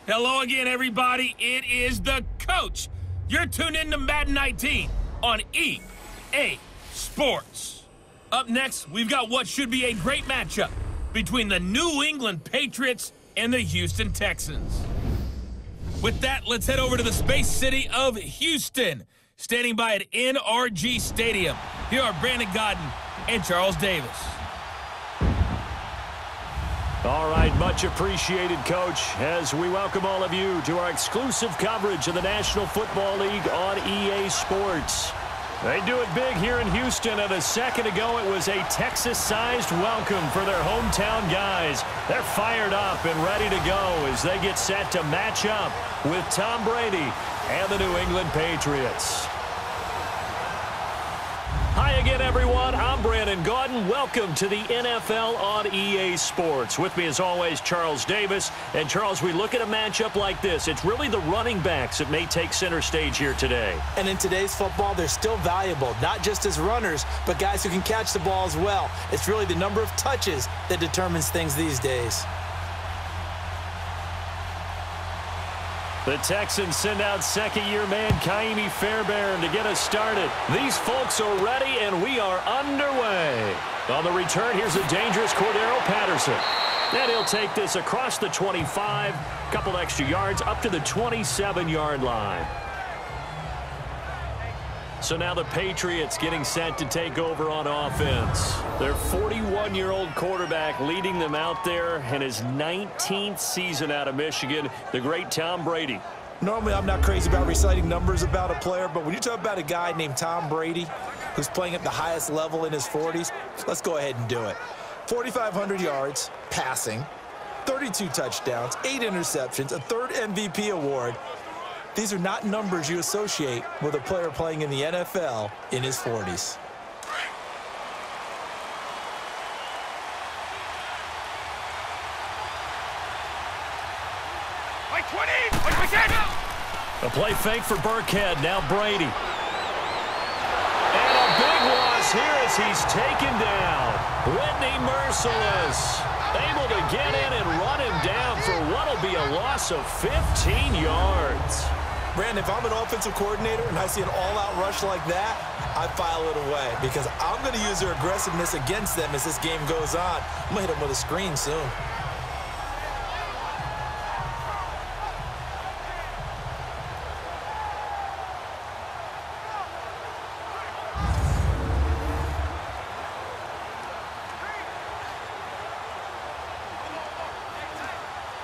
Hello again, everybody. It is the coach. You're tuned in to Madden 19 on EA Sports. Up next, we've got what should be a great matchup between the New England Patriots and the Houston Texans. With that, let's head over to the space city of Houston. Standing by at NRG Stadium, here are Brandon Godden and Charles Davis. All right, much appreciated, Coach, as we welcome all of you to our exclusive coverage of the National Football League on EA Sports. They do it big here in Houston, and a second ago it was a Texas-sized welcome for their hometown guys. They're fired up and ready to go as they get set to match up with Tom Brady and the New England Patriots. Hi again, everyone. I'm Brandon Gaudin. Welcome to the NFL on EA Sports. With me, as always, Charles Davis. And, Charles, we look at a matchup like this. It's really the running backs that may take center stage here today. And in today's football, they're still valuable, not just as runners, but guys who can catch the ball as well. It's really the number of touches that determines things these days. The Texans send out second-year man Kaimi Fairbairn to get us started. These folks are ready, and we are underway. On the return, here's a dangerous Cordero Patterson. And he'll take this across the 25, couple extra yards, up to the 27-yard line. So now the Patriots getting set to take over on offense. Their 41-year-old quarterback leading them out there in his 19th season out of Michigan, the great Tom Brady. Normally, I'm not crazy about reciting numbers about a player, but when you talk about a guy named Tom Brady who's playing at the highest level in his 40s, let's go ahead and do it. 4,500 yards passing, 32 touchdowns, 8 interceptions, a third MVP award. These are not numbers you associate with a player playing in the NFL in his 40s. A play fake for Burkhead. Now Brady. And a big loss here as he's taken down. Whitney Merciless able to get in and run him down for what will be a loss of 15 yards. Brandon, if I'm an offensive coordinator and I see an all-out rush like that, I file it away because I'm going to use their aggressiveness against them as this game goes on. I'm going to hit them with a screen soon.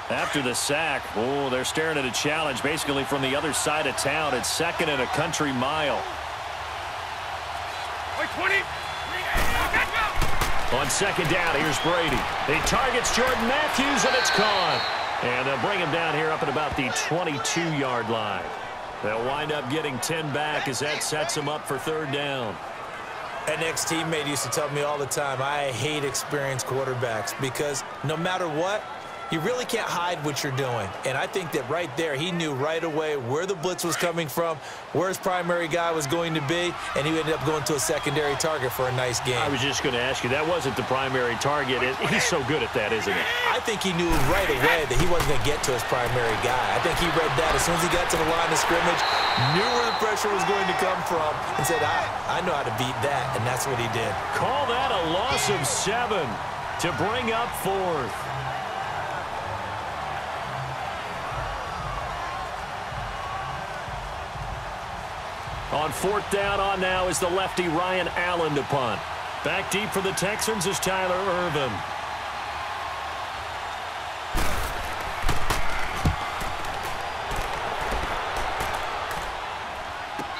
After the sack, oh, they're staring at a challenge basically from the other side of town. It's second and a country mile. On second down, here's Brady. He targets Jordan Matthews, and it's caught. And they'll bring him down here up at about the 22-yard line. They'll wind up getting 10 back as that sets them up for third down. An ex-teammate used to tell me all the time, I hate experienced quarterbacks because no matter what, you really can't hide what you're doing. And I think that right there, he knew right away where the blitz was coming from, where his primary guy was going to be, and he ended up going to a secondary target for a nice game. I was just going to ask you, that wasn't the primary target. He's so good at that, isn't he? I think he knew right away that he wasn't going to get to his primary guy. I think he read that as soon as he got to the line of scrimmage, knew where the pressure was going to come from, and said, I know how to beat that, and that's what he did. Call that a loss of 7 to bring up fourth. On fourth down on now is the lefty Ryan Allen to punt. Back deep for the Texans is Tyler Ervin.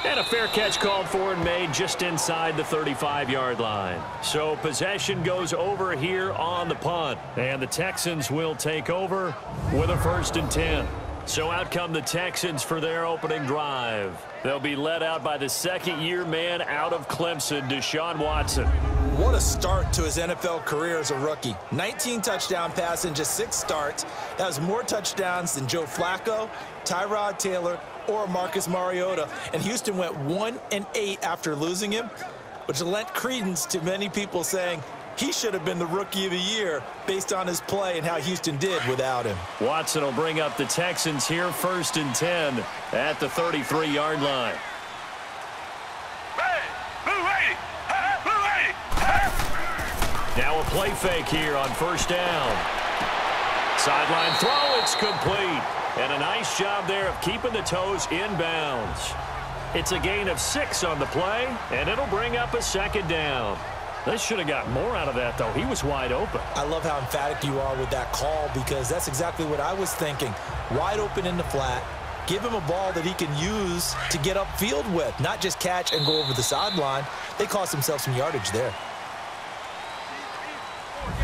And a fair catch called for and made just inside the 35-yard line. So possession goes over here on the punt. And the Texans will take over with a 1st and 10. So out come the Texans for their opening drive. They'll be led out by the second-year man out of Clemson, Deshaun Watson. What a start to his NFL career as a rookie. 19 touchdown passes in just 6 starts. That was more touchdowns than Joe Flacco, Tyrod Taylor, or Marcus Mariota. And Houston went 1-8 after losing him, which lent credence to many people saying, He should have been the Rookie of the Year based on his play and how Houston did without him. Watson will bring up the Texans here, 1st and 10 at the 33-yard line. Now a play fake here on 1st down. Sideline throw, it's complete. And a nice job there of keeping the toes inbounds. It's a gain of 6 on the play, and it'll bring up a 2nd down. They should have got more out of that, though. He was wide open. I love how emphatic you are with that call because that's exactly what I was thinking. Wide open in the flat. Give him a ball that he can use to get upfield with, not just catch and go over the sideline. They cost themselves some yardage there.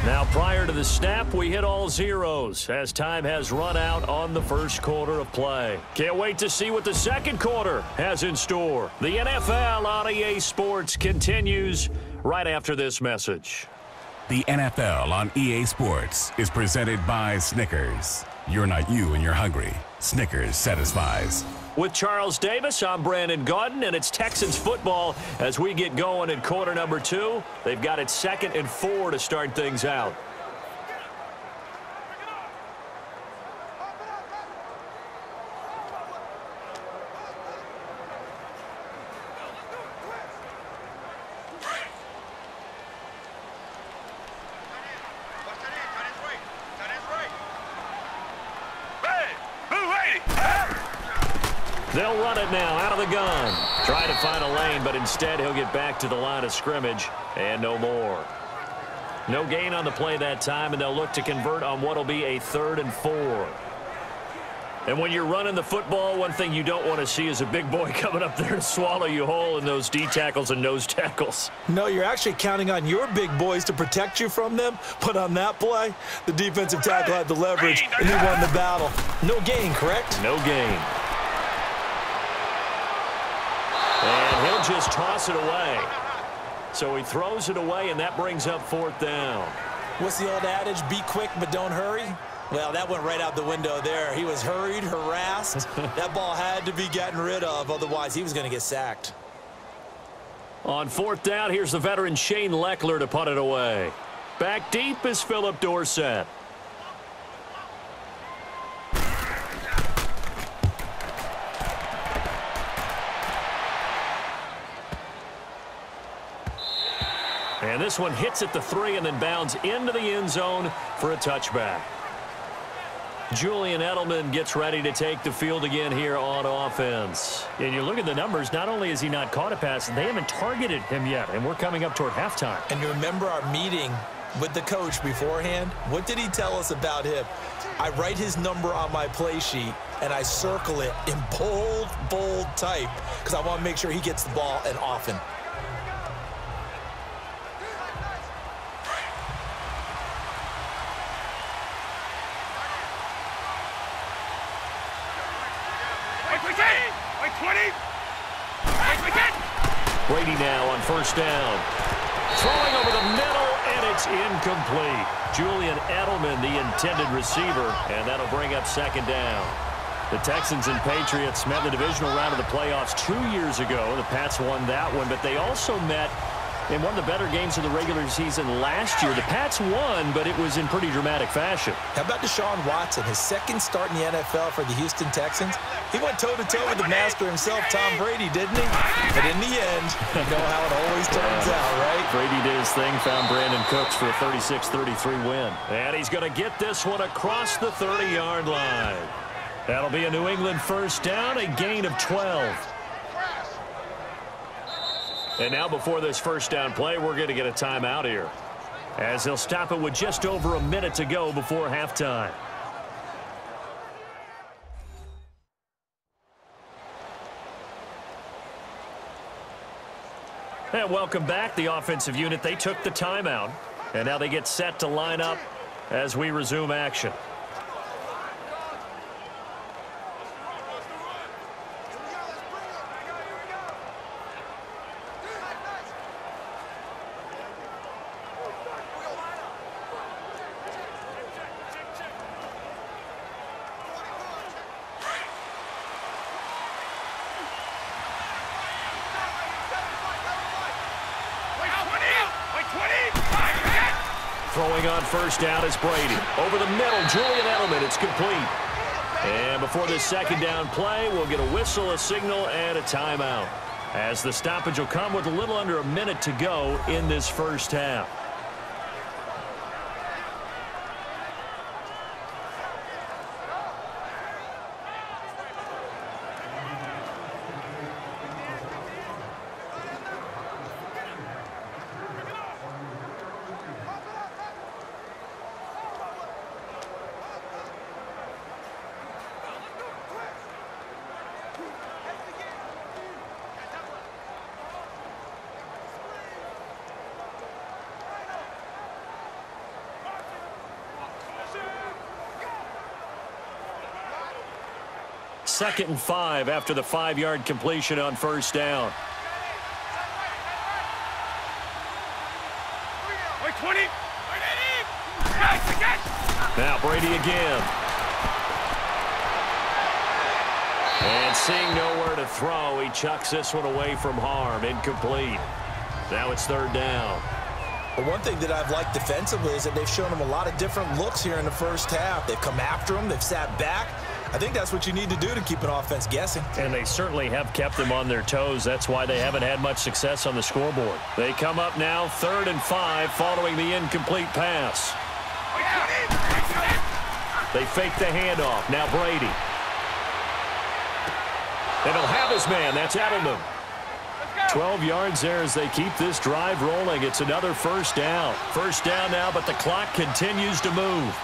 Now, prior to the snap, we hit all zeros as time has run out on the 1st quarter of play. Can't wait to see what the 2nd quarter has in store. The NFL on EA Sports continues right after this message. The NFL on EA Sports is presented by Snickers. You're not you and you're hungry. Snickers satisfies. With Charles Davis, I'm Brandon Gaudin, and it's Texans football as we get going in quarter number 2. They've got it 2nd and 4 to start things out. They'll run it now out of the gun. Trying to find a lane, but instead he'll get back to the line of scrimmage and no more. No gain on the play that time, and they'll look to convert on what will be a 3rd and 4. And when you're running the football, one thing you don't want to see is a big boy coming up there to swallow you whole in those D tackles and nose tackles. No, you're actually counting on your big boys to protect you from them. But on that play, the defensive tackle had the leverage, and he won the battle. No gain, correct? No gain. And he'll just toss it away. So he throws it away, and that brings up 4th down. What's the old adage? Be quick, but don't hurry? Well, that went right out the window there. He was hurried, harassed. That ball had to be gotten rid of, otherwise he was going to get sacked. On 4th down, here's the veteran Shane Leckler to punt it away. Back deep is Philip Dorsett. And this one hits at the 3 and then bounds into the end zone for a touchback. Julian Edelman gets ready to take the field again here on offense. And you look at the numbers, not only has he not caught a pass, they haven't targeted him yet, and we're coming up toward halftime. And you remember our meeting with the coach beforehand? What did he tell us about him? I write his number on my play sheet, and I circle it in bold type because I want to make sure he gets the ball and often. Brady now on 1st down. Throwing over the middle, and it's incomplete. Julian Edelman, the intended receiver, and that'll bring up 2nd down. The Texans and Patriots met in the divisional round of the playoffs 2 years ago. The Pats won that one, but they also met in one of the better games of the regular season last year. The Pats won, but it was in pretty dramatic fashion. How about Deshaun Watson, his 2nd start in the NFL for the Houston Texans? He went toe-to-toe with the master himself, Tom Brady, didn't he? But in the end, you know how it always turns out, right? Brady did his thing, found Brandon Cooks for a 36-33 win. And he's going to get this one across the 30-yard line. That'll be a New England 1st down, a gain of 12. And now before this 1st down play, we're going to get a timeout here, as they'll stop it with just over a minute to go before halftime. And welcome back. The offensive unit, they took the timeout, and now they get set to line up as we resume action. Throwing on first down is Brady. Over the middle, Julian Edelman. It's complete. And before this second down play, we'll get a whistle, a signal, and a timeout, as the stoppage will come with a little under a minute to go in this first half. Second and 5 after the 5-yard completion on first down. Now Brady again. And seeing nowhere to throw, he chucks this one away from harm. Incomplete. Now it's third down. Well, one thing that I've liked defensively is that they've shown him a lot of different looks here in the first half. They've come after him. They've sat back. I think that's what you need to do to keep an offense guessing. And they certainly have kept them on their toes. That's why they haven't had much success on the scoreboard. They come up now 3rd and 5 following the incomplete pass. They fake the handoff. Now Brady. And he'll have his man. That's Edelman. 12 yards there as they keep this drive rolling. It's another first down. First down now, but the clock continues to move.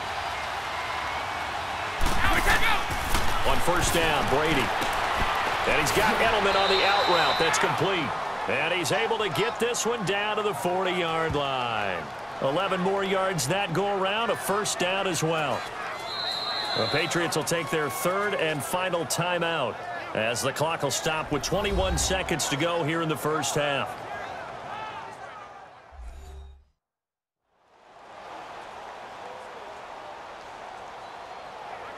On first down, Brady. And he's got Edelman on the out route. That's complete. And he's able to get this one down to the 40-yard line. 11 more yards that go around. A first down as well. The Patriots will take their 3rd and final timeout, as the clock will stop with 21 seconds to go here in the first half.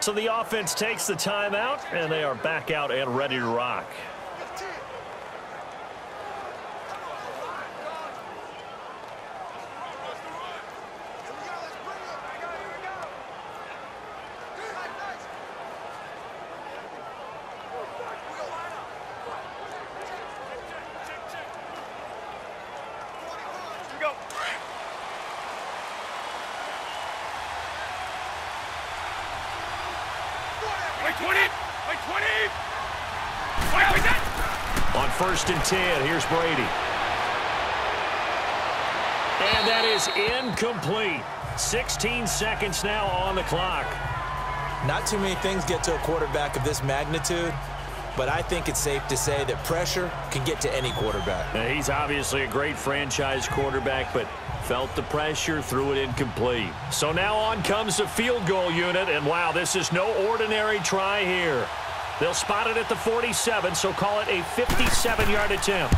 So the offense takes the timeout, and they are back out and ready to rock. On 1st and 10, here's Brady. And that is incomplete. 16 seconds now on the clock. Not too many things get to a quarterback of this magnitude, but I think it's safe to say that pressure can get to any quarterback. Now, he's obviously a great franchise quarterback, but felt the pressure, threw it incomplete. So now on comes the field goal unit, and wow, this is no ordinary try here. They'll spot it at the 47, so call it a 57-yard attempt.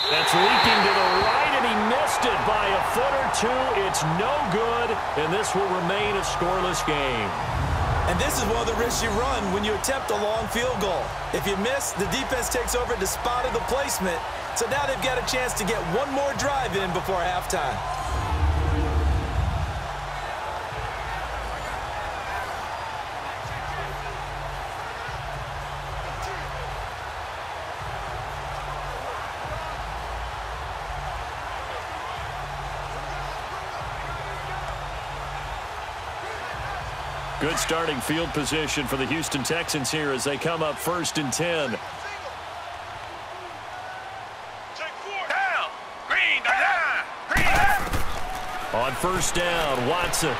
That's leaking to the right, and he missed it by a foot or two. It's no good, and this will remain a scoreless game. And this is one of the risks you run when you attempt a long field goal. If you miss, the defense takes over the spot of the placement. So now they've got a chance to get one more drive in before halftime. Good starting field position for the Houston Texans here as they come up 1st and 10. On first down, Watson.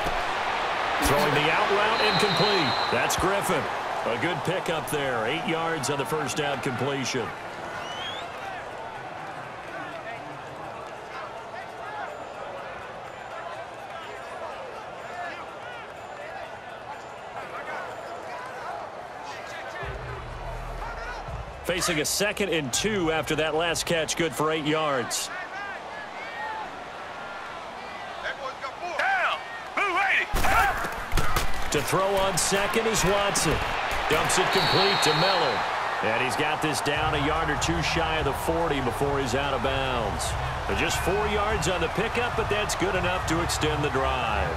Throwing the out route, incomplete. That's Griffin. A good pickup there. 8 yards on the first down completion. Facing a 2nd and 2 after that last catch, good for 8 yards. To throw on second is Watson. Dumps it complete to Miller. And he's got this down a yard or two shy of the 40 before he's out of bounds. Just 4 yards on the pickup, but that's good enough to extend the drive.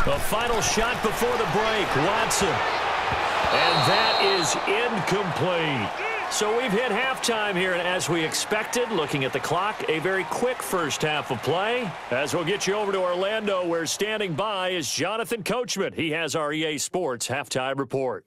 The final shot before the break, Watson. And that is incomplete. So we've hit halftime here, and as we expected, looking at the clock, a very quick first half of play. As we'll get you over to Orlando, where standing by is Jonathan Coachman. He has our EA Sports halftime report.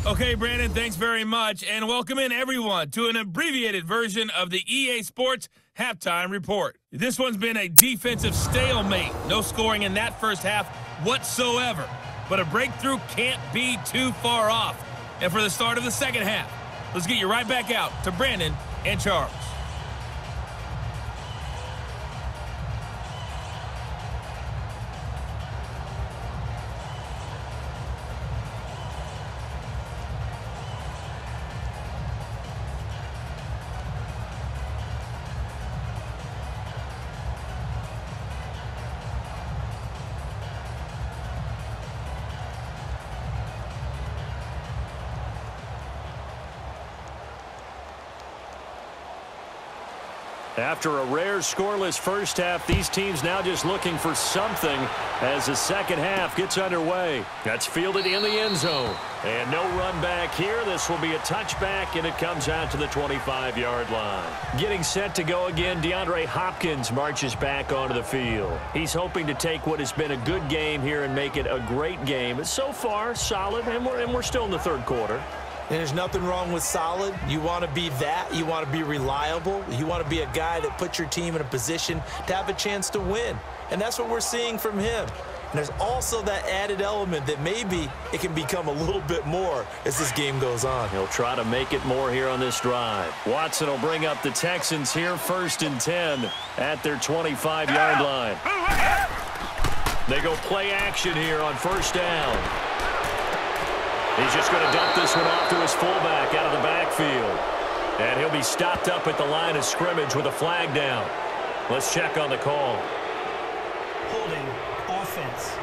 Okay, Brandon, thanks very much, and welcome in, everyone, to an abbreviated version of the EA Sports Halftime Report. This one's been a defensive stalemate. No scoring in that first half whatsoever, but a breakthrough can't be too far off. And for the start of the second half, let's get you right back out to Brandon and Charles. After a rare scoreless first half, these teams now just looking for something as the second half gets underway. That's fielded in the end zone. And no run back here. This will be a touchback, and it comes out to the 25-yard line. Getting set to go again, DeAndre Hopkins marches back onto the field. He's hoping to take what has been a good game here and make it a great game. So far, solid, and we're still in the third quarter. And there's nothing wrong with solid. You want to be that. You want to be reliable. You want to be a guy that puts your team in a position to have a chance to win. And that's what we're seeing from him. And there's also that added element that maybe it can become a little bit more as this game goes on. He'll try to make it more here on this drive. Watson will bring up the Texans here 1st and 10 at their 25-yard line. They go play action here on first down. He's just going to dump this one off to his fullback out of the backfield. And he'll be stopped up at the line of scrimmage with a flag down. Let's check on the call. Holding offense.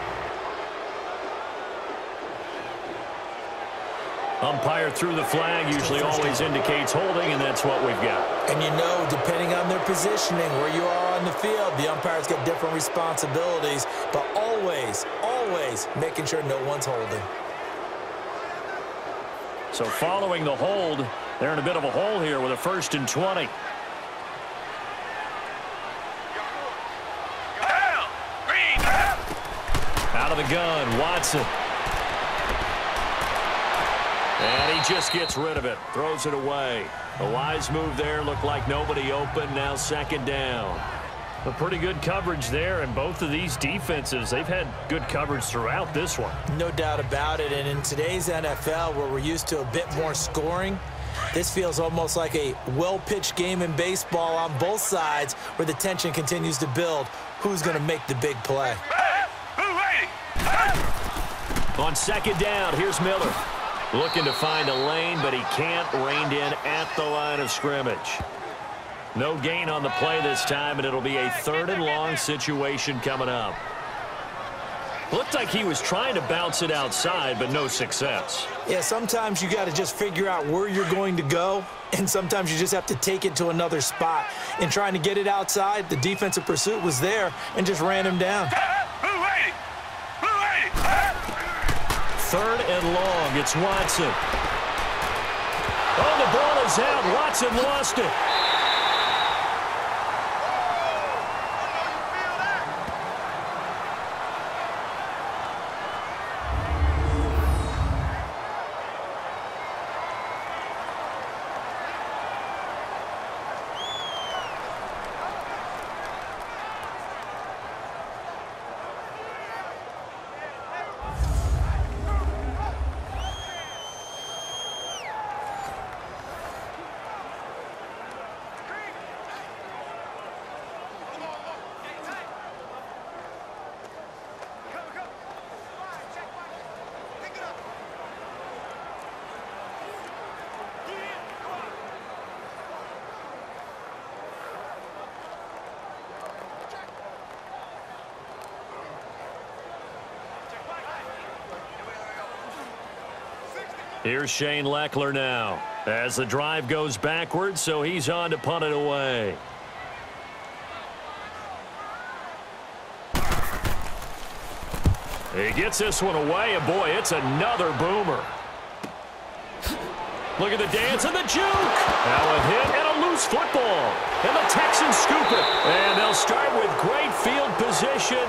Umpire threw the flag, usually always indicates holding, and that's what we've got. And you know, depending on their positioning, where you are on the field, the umpire's got different responsibilities, but always, always making sure no one's holding. So following the hold, they're in a bit of a hole here with a 1st and 20. Out of the gun, Watson. And he just gets rid of it, throws it away. A wise move there, looked like nobody open, now 2nd down. A pretty good coverage there, and both of these defenses, they've had good coverage throughout this one. No doubt about it, and in today's NFL, where we're used to a bit more scoring, this feels almost like a well-pitched game in baseball on both sides where the tension continues to build. Who's going to make the big play? On 2nd down, here's Miller. Looking to find a lane, but he can't. Reined in at the line of scrimmage. No gain on the play this time, and it'll be a 3rd and long situation coming up. Looked like he was trying to bounce it outside, but no success. Yeah, sometimes you got to just figure out where you're going to go, and sometimes you just have to take it to another spot. In trying to get it outside, the defensive pursuit was there and just ran him down. 3rd and long, it's Watson. Oh, the ball is out. Watson lost it. Here's Shane Leckler now as the drive goes backwards, so he's on to punt it away. He gets this one away, and boy, it's another boomer. Look at the dance and the juke. Now a hit and a loose football. And the Texans scoop it. And they'll start with great field position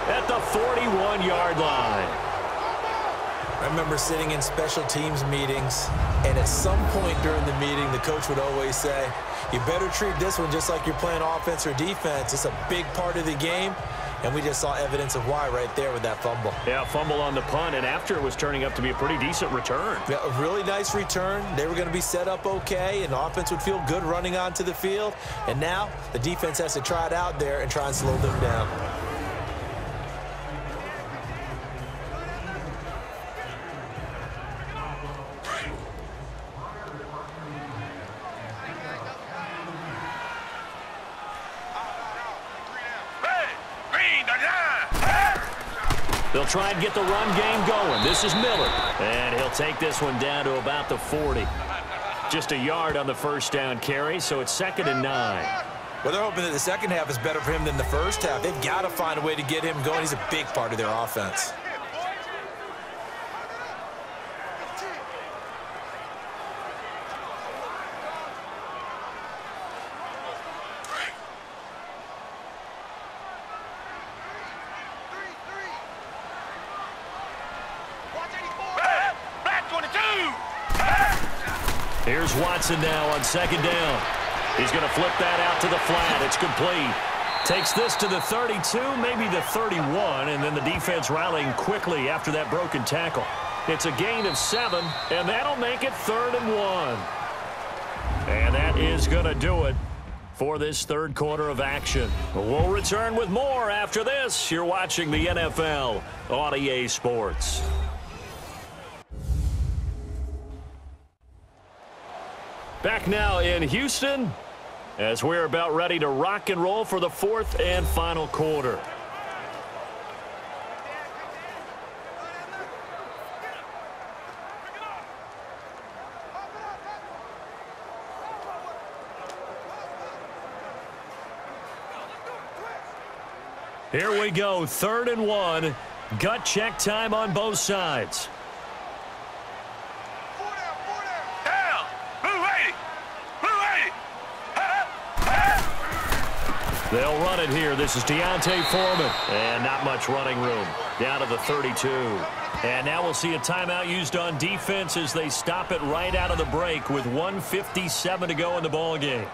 at the 41-yard line. I remember sitting in special teams meetings, and at some point during the meeting, the coach would always say, you better treat this one just like you're playing offense or defense. It's a big part of the game. And we just saw evidence of why right there with that fumble. Yeah, fumble on the punt, and after it was turning up to be a pretty decent return. Yeah, a really nice return. They were going to be set up okay, and the offense would feel good running onto the field. And now the defense has to try it out there and try and slow them down. They'll try and get the run game going. This is Miller. And he'll take this one down to about the 40. Just a yard on the first down carry, so it's 2nd and 9. Well, they're hoping that the second half is better for him than the first half. They've got to find a way to get him going. He's a big part of their offense. Here's Watson now on 2nd down. He's going to flip that out to the flat. It's complete. Takes this to the 32, maybe the 31, and then the defense rallying quickly after that broken tackle. It's a gain of 7, and that'll make it 3rd and 1. And that is going to do it for this third quarter of action. We'll return with more after this. You're watching the NFL on EA Sports. Back now in Houston as we're about ready to rock and roll for the fourth and final quarter. Here we go, 3rd and 1. Gut check time on both sides. They'll run it here. This is Deontay Foreman. And not much running room. Down to the 32. And now we'll see a timeout used on defense as they stop it right out of the break with 1:57 to go in the ballgame.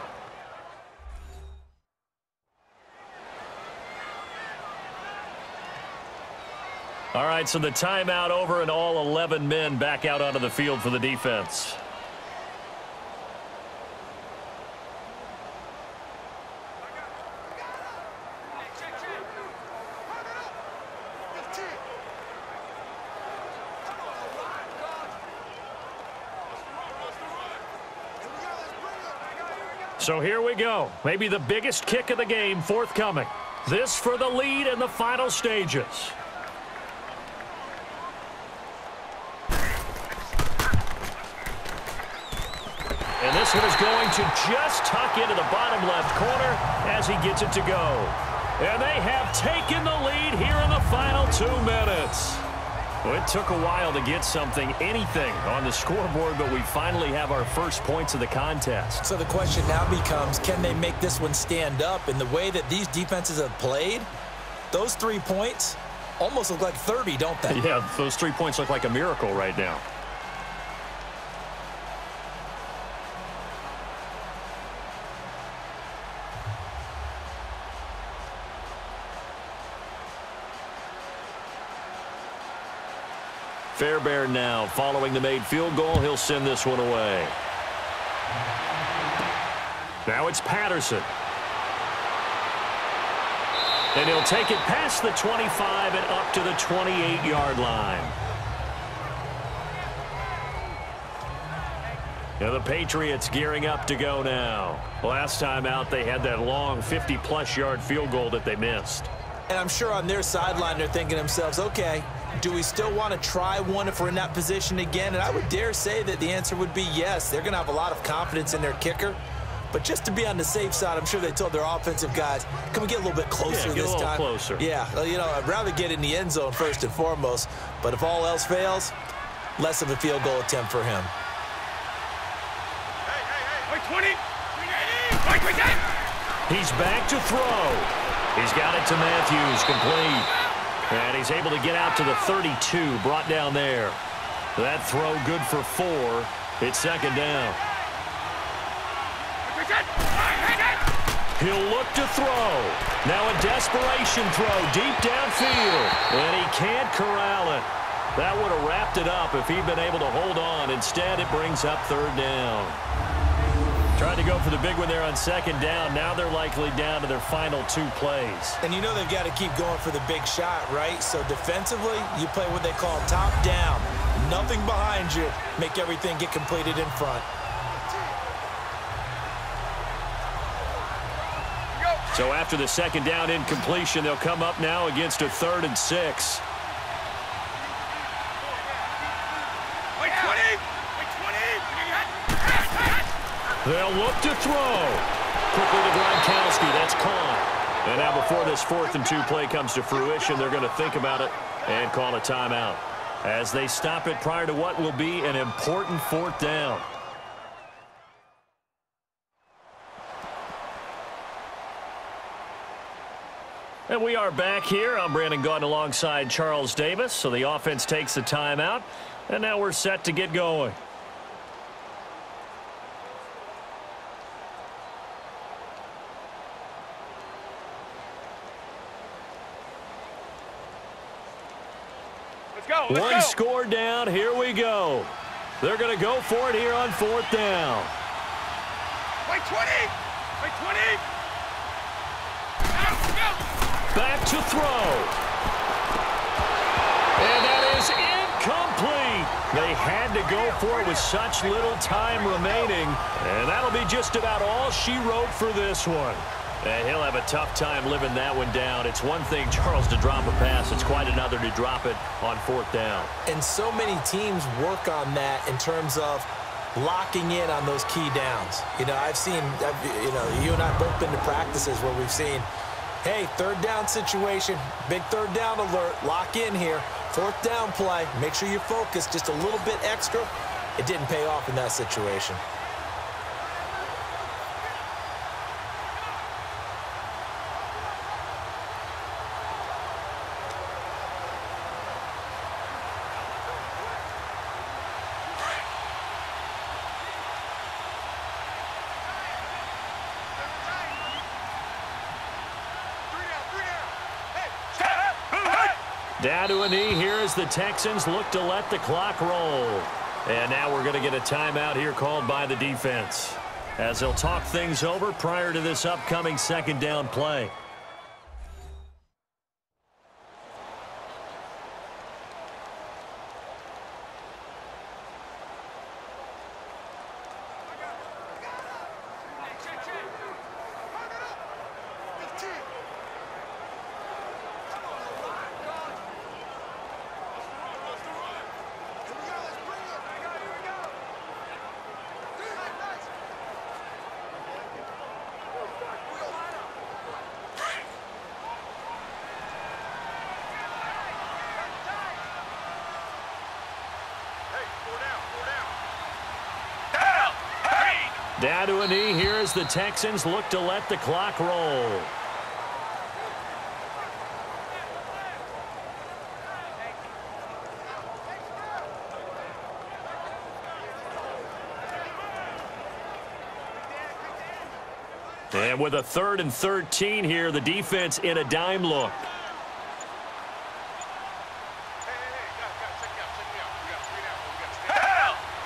All right, so the timeout over and all 11 men back out onto the field for the defense. So here we go. Maybe the biggest kick of the game forthcoming. This for the lead in the final stages. And this one is going to just tuck into the bottom left corner as he gets it to go. And they have taken the lead here in the final 2 minutes. Well, it took a while to get anything on the scoreboard, but we finally have our first points of the contest. So the question now becomes, can they make this one stand up? In the way that these defenses have played, those 3 points almost look like 30, don't they? Yeah, those 3 points look like a miracle right now. Fairbairn now following the made field goal. He'll send this one away. Now it's Patterson. And he'll take it past the 25 and up to the 28-yard line. Now the Patriots gearing up to go now. Last time out, they had that long 50-plus yard field goal that they missed. And I'm sure on their sideline they're thinking to themselves, okay, do we still want to try one if we're in that position again? And I would dare say that the answer would be yes. They're going to have a lot of confidence in their kicker. But just to be on the safe side, I'm sure they told their offensive guys, can we get a little bit closer this time? Get a little closer. Yeah, you know, I'd rather get in the end zone first and foremost. But if all else fails, less of a field goal attempt for him. Hey, 20. He's back to throw. He's got it to Matthews, complete. And he's able to get out to the 32, brought down there. That throw good for 4. It's second down. He'll look to throw. Now a desperation throw deep downfield. And he can't corral it. That would have wrapped it up if he'd been able to hold on. Instead, it brings up third down. Tried to go for the big one there on second down. Now they're likely down to their final 2 plays. And you know they've got to keep going for the big shot, right? So defensively, you play what they call top down. Nothing behind you. Make everything get completed in front. So after the second down incompletion, they'll come up now against a 3rd and 6. They'll look to throw. Quickly to Gronkowski. That's caught. And now before this 4th and 2 play comes to fruition, they're going to think about it and call a timeout as they stop it prior to what will be an important 4th down. And we are back here. I'm Brandon Gaudin alongside Charles Davis. So the offense takes the timeout, and now we're set to get going. One score down. Here we go. They're going to go for it here on 4th down. Wait, 20. Back to throw. And that is incomplete. They had to go for it with such little time remaining. And that'll be just about all she wrote for this one. And he'll have a tough time living that one down. It's one thing, Charles, to drop a pass. It's quite another to drop it on 4th down. And so many teams work on that in terms of locking in on those key downs. You know, you and I have both been to practices where we've seen, hey, 3rd down situation, big 3rd down alert, lock in here. 4th down play, make sure you focus just a little bit extra. It didn't pay off in that situation. Down to a knee here as the Texans look to let the clock roll. And now we're going to get a timeout here called by the defense as they'll talk things over prior to this upcoming 2nd down play. Down to a knee here as the Texans look to let the clock roll. And with a 3rd and 13 here, the defense in a dime look.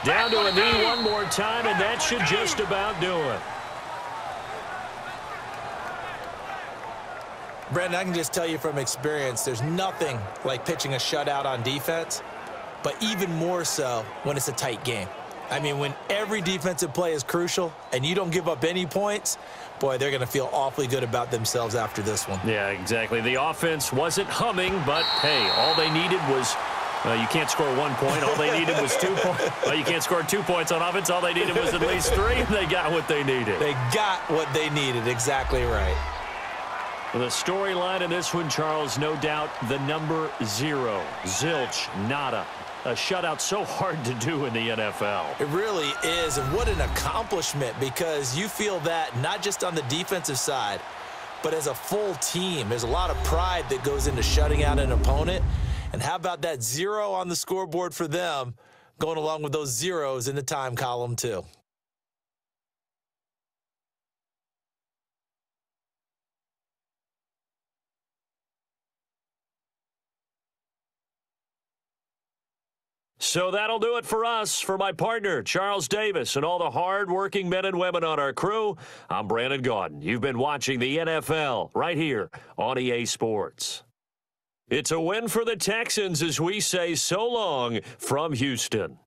Down to a knee one more time, and that should just about do it. Brandon, I can just tell you from experience, there's nothing like pitching a shutout on defense, but even more so when it's a tight game. I mean, when every defensive play is crucial and you don't give up any points, boy, they're going to feel awfully good about themselves after this one. Yeah, exactly. The offense wasn't humming, but, hey, all they needed was you can't score 1 point. All they needed was 2 points. Well, you can't score 2 points on offense. All they needed was at least 3, and they got what they needed. They got what they needed. Exactly right. The storyline in this one, Charles, no doubt the number 0. Zilch, nada. A shutout so hard to do in the NFL. It really is, and what an accomplishment, because you feel that not just on the defensive side, but as a full team. There's a lot of pride that goes into shutting out an opponent. And how about that 0 on the scoreboard for them, going along with those zeros in the time column too. So that'll do it for us. For my partner, Charles Davis, and all the hard-working men and women on our crew, I'm Brandon Gaudin. You've been watching the NFL right here on EA Sports. It's a win for the Texans as we say so long from Houston.